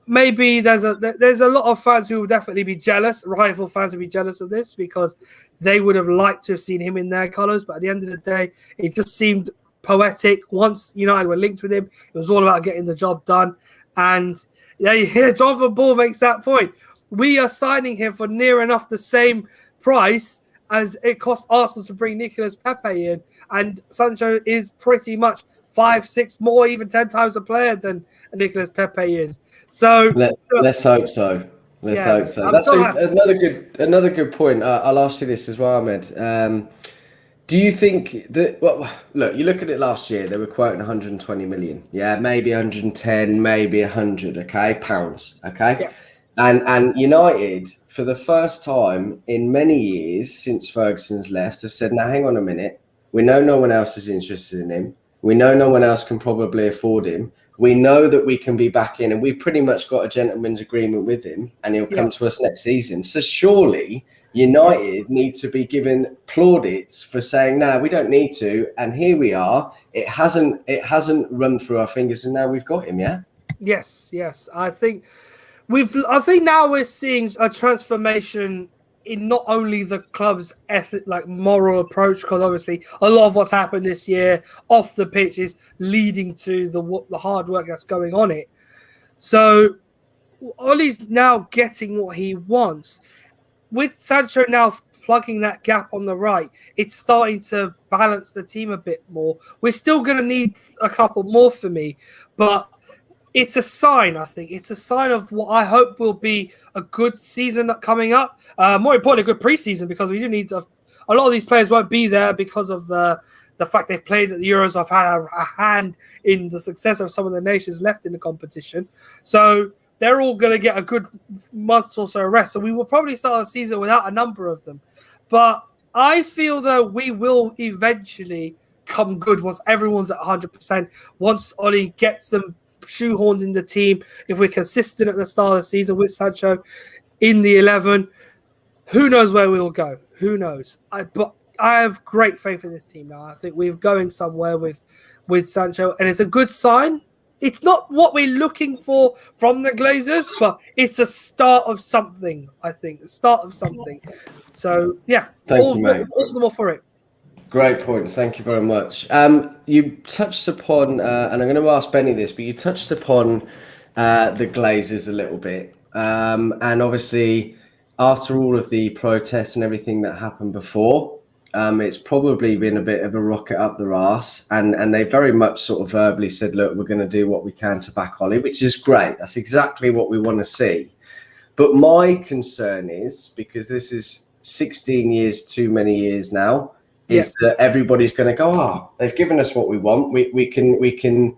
Maybe there's a lot of fans who will definitely be jealous, rival fans will be jealous of this, because they would have liked to have seen him in their colours. But at the end of the day, it just seemed poetic. Once United were linked with him, it was all about getting the job done. And yeah, Jonathan Ball makes that point. We are signing him for near enough the same price as it cost Arsenal to bring Nicolas Pepe in. And Sancho is pretty much 5, 6 more, even 10 times a player than Nicolas Pepe is. So let's hope so. Let's hope so. That's another good point. I'll ask you this as well, Ahmed. Do you think that? Well, look, you look at it last year. They were quoting 120 million. Yeah, maybe 110, maybe 100. Okay, pounds. Okay, yeah. And United, for the first time in many years since Ferguson's left, have said, "Now, hang on a minute. We know no one else is interested in him. We know no one else can probably afford him. We know that we can be back in, and we pretty much got a gentleman's agreement with him, and he'll come to us next season." So surely United need to be given plaudits for saying, "No, we don't need to," and here we are. It hasn't run through our fingers, and now we've got him. Yeah. Yes. I think now we're seeing a transformation in not only the club's ethic, like moral approach, because obviously a lot of what's happened this year off the pitch is leading to the hard work that's going on it. So Ollie's now getting what he wants. With Sancho now plugging that gap on the right, it's starting to balance the team a bit more. We're still going to need a couple more for me, but it's a sign, I think. It's a sign of what I hope will be a good season coming up. More importantly, a good preseason, because we do need a lot of these players won't be there because of the fact they've played at the Euros. I've had a hand in the success of some of the nations left in the competition. So they're all going to get a good month or so rest. So we will probably start the season without a number of them. But I feel that we will eventually come good once everyone's at 100%, once Ollie gets them shoehorned in the team. If we're consistent at the start of the season with Sancho in the 11, who knows where we will go? Who knows? But I have great faith in this team now. I think we're going somewhere with Sancho, and it's a good sign. It's not what we're looking for from the Glazers, but it's the start of something, I think. The start of something. So, yeah. Thank you, mate. All the more for it. Great points. Thank you very much. You touched upon, and I'm going to ask Benny this, but you touched upon the Glazers a little bit. And obviously, after all of the protests and everything that happened before, it's probably been a bit of a rocket up their arse. And they very much sort of verbally said, look, we're going to do what we can to back Ollie, which is great. That's exactly what we want to see. But my concern is, because this is 16 years too many years now, is that everybody's going to go, oh, they've given us what we want. We can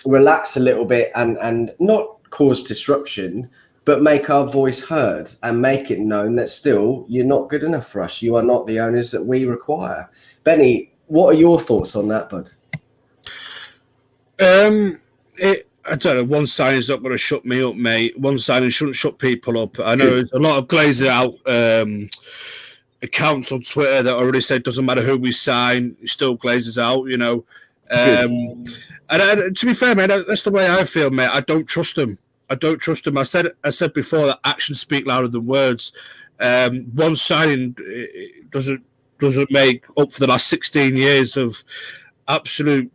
relax a little bit and not cause disruption, but make our voice heard and make it known that still you're not good enough for us. You are not the owners that we require. Benny, what are your thoughts on that, bud? I don't know. One sign is not going to shut me up, mate. One sign shouldn't shut people up. I know there's a lot of Glazer out accounts on Twitter that already said doesn't matter who we sign, still Glazers out, you know. And to be fair, man, that's the way I feel, mate. I don't trust them. I said before that actions speak louder than words. One signing doesn't make up for the last 16 years of absolute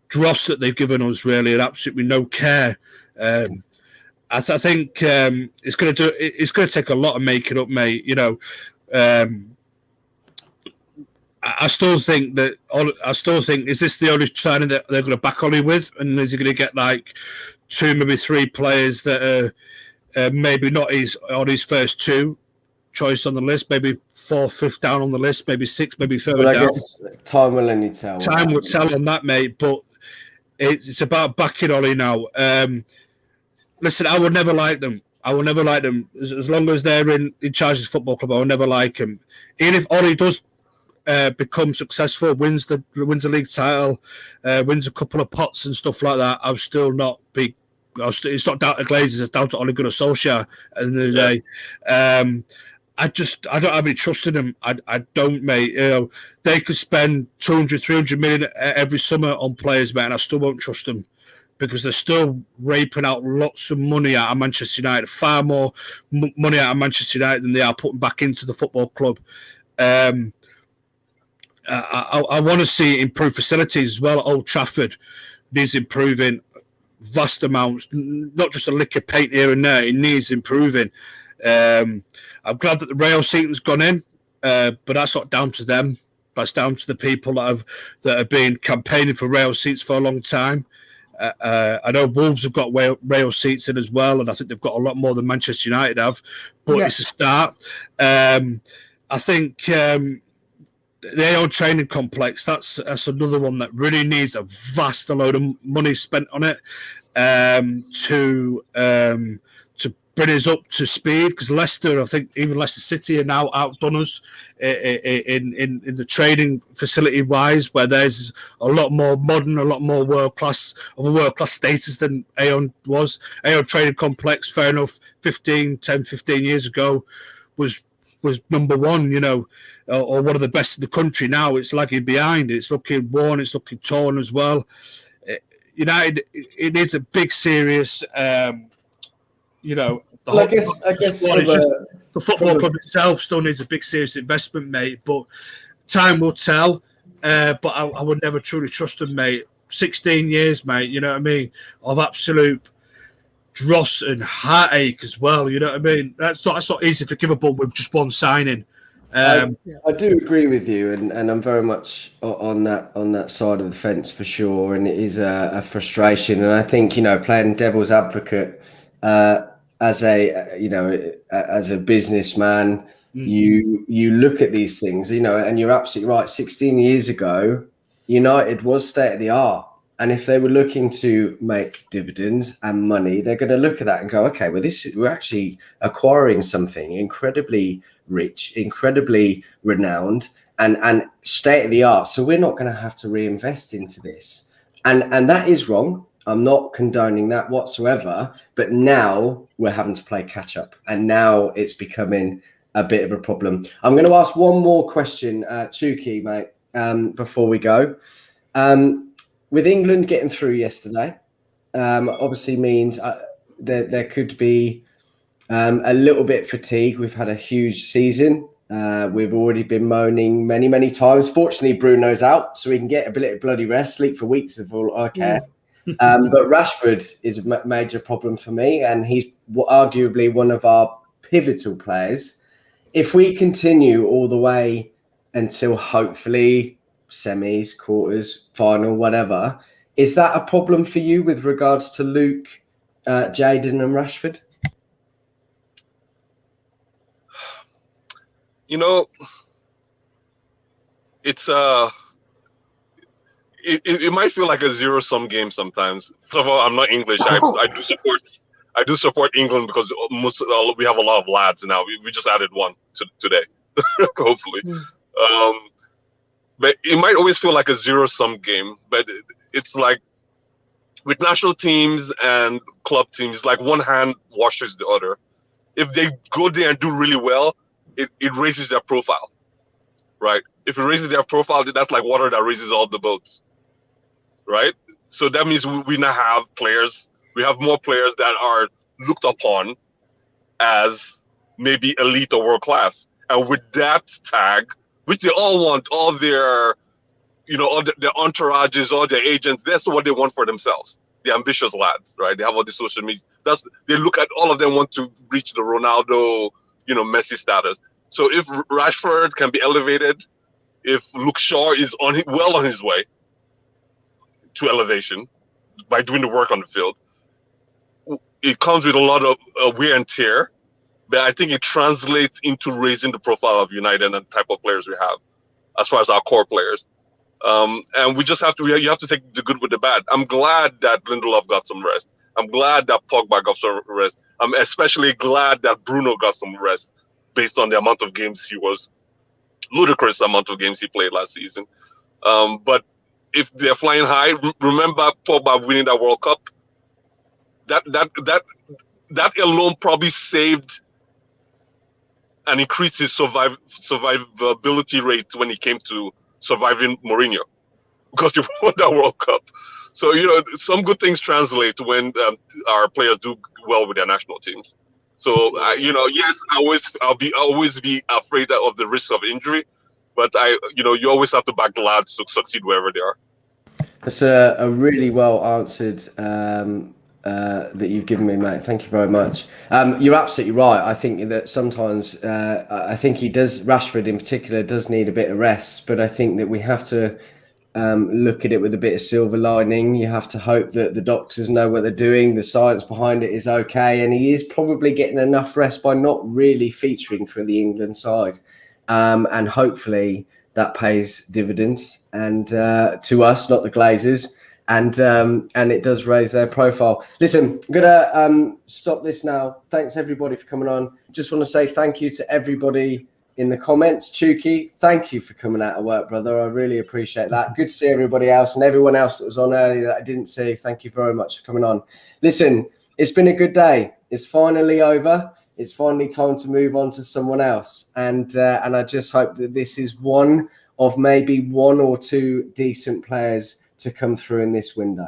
dross that they've given us, really, and absolutely no care. I think it's going to take a lot of making up, mate. You know. I still think is this the only signing that they're going to back Ollie with, and is he going to get like 2, maybe 3 players that are maybe not on his first 2 choice on the list, maybe 4th, 5th down on the list, maybe 6th, maybe further down. Guess time will only tell. Time will tell on that, mate. But it's about backing Ollie now. Listen, I would never like them. As long as they're in charge of the football club. I will never like them. Even if Ollie does become successful, wins the league title, wins a couple of pots and stuff like that, I'll still not be. It's not down to Glazers. It's down to Ole Gunnar Solskjaer at the end of the day. I don't have any trust in them. I don't, mate. You know, they could spend 200, 300 million every summer on players, mate, and I still won't trust them because they're still raping out lots of money out of Manchester United, far more money out of Manchester United than they are putting back into the football club. I want to see improved facilities as well. Old Trafford needs improving vast amounts, not just a lick of paint here and there. It needs improving. I'm glad that the rail seating's gone in, but that's not down to them. That's down to the people that have been campaigning for rail seats for a long time. I know Wolves have got rail seats in as well, and I think they've got a lot more than Manchester United have. But it's a start. I think the AO training complex, that's another one that really needs a vast load of money spent on it to bring us up to speed, because Leicester, I think even Leicester City are now outdone us in the training facility wise, where there's a lot more modern, a lot more world class status than Aon was. Aon training complex, fair enough, 10, 15 years ago was number one, you know, or one of the best in the country. Now it's lagging behind. It's looking worn, it's looking torn as well. United, it needs a big, serious, you know, I guess the football club itself still needs a big, serious investment, mate. But time will tell. But I would never truly trust them, mate. 16 years, mate. You know what I mean? Of absolute dross and heartache as well. You know what I mean? That's not easy forgivable with just one signing. I do agree with you, and I'm very much on that side of the fence for sure. And it is a frustration. And I think, you know, playing devil's advocate. As a businessman, you look at these things, you know, and you're absolutely right. 16 years ago, United was state of the art, and if they were looking to make dividends and money, they're going to look at that and go, okay, well, we're actually acquiring something incredibly rich, incredibly renowned, and state of the art. So we're not going to have to reinvest into this, and that is wrong. I'm not condoning that whatsoever, but now we're having to play catch up, and now it's becoming a bit of a problem. I'm going to ask one more question, Chuki, mate, before we go. With England getting through yesterday, obviously means there could be a little bit fatigue. We've had a huge season. We've already been moaning many, many times. Fortunately, Bruno's out, so we can get a bit of bloody rest, sleep for weeks if all okay. But Rashford is a major problem for me, and he's arguably one of our pivotal players. If we continue all the way until hopefully semis, quarters, final, whatever, is that a problem for you with regards to Luke, Jadon and Rashford? You know, it's It might feel like a zero-sum game sometimes. First of all, I'm not English. I do support England because we have a lot of lads now. We just added one today, hopefully. But it might always feel like a zero-sum game. But it's like with national teams and club teams, like one hand washes the other. If they go there and do really well, it raises their profile, right? If it raises their profile, that's like water that raises all the boats. Right, so that means we now have players. We have more players that are looked upon as maybe elite or world class, and with that tag, which they all want, all their, you know, all their entourages, all their agents. That's what they want for themselves. The ambitious lads, right? They have all the social media. They look at all of them want to reach the Ronaldo, you know, Messi status. So if Rashford can be elevated, if Luke Shaw is well on his way to elevation by doing the work on the field, it comes with a lot of wear and tear, but I think it translates into raising the profile of United and the type of players we have as far as our core players. And we just have to, you have to take the good with the bad. I'm glad that Lindelof got some rest. I'm glad that Pogba got some rest. I'm especially glad that Bruno got some rest based on the amount of games ludicrous amount of games he played last season. But if they're flying high, remember Pogba winning that World Cup. That alone probably saved and increased his survivability rate when he came to surviving Mourinho, because they won that World Cup. So, some good things translate when our players do well with their national teams. So, yes, I'll always be afraid of the risk of injury, but you always have to back the lads to succeed wherever they are. That's a really well answered that you've given me, mate. Thank you very much. You're absolutely right. I think that sometimes I think Rashford in particular does need a bit of rest, but I think that we have to look at it with a bit of silver lining. You have to hope that the doctors know what they're doing, the science behind it is okay, and he is probably getting enough rest by not really featuring for the England side, and hopefully that pays dividends and to us, not the Glazers, and it does raise their profile. Listen, I'm gonna stop this now. Thanks everybody for coming on. Just want to say thank you to everybody in the comments. Chuki, thank you for coming out of work, brother. I really appreciate that. Good to see everybody else, and everyone else that was on earlier that I didn't see. Thank you very much for coming on. Listen, it's been a good day. It's finally over. It's finally time to move on to someone else. And I just hope that this is one of maybe one or two decent players to come through in this window.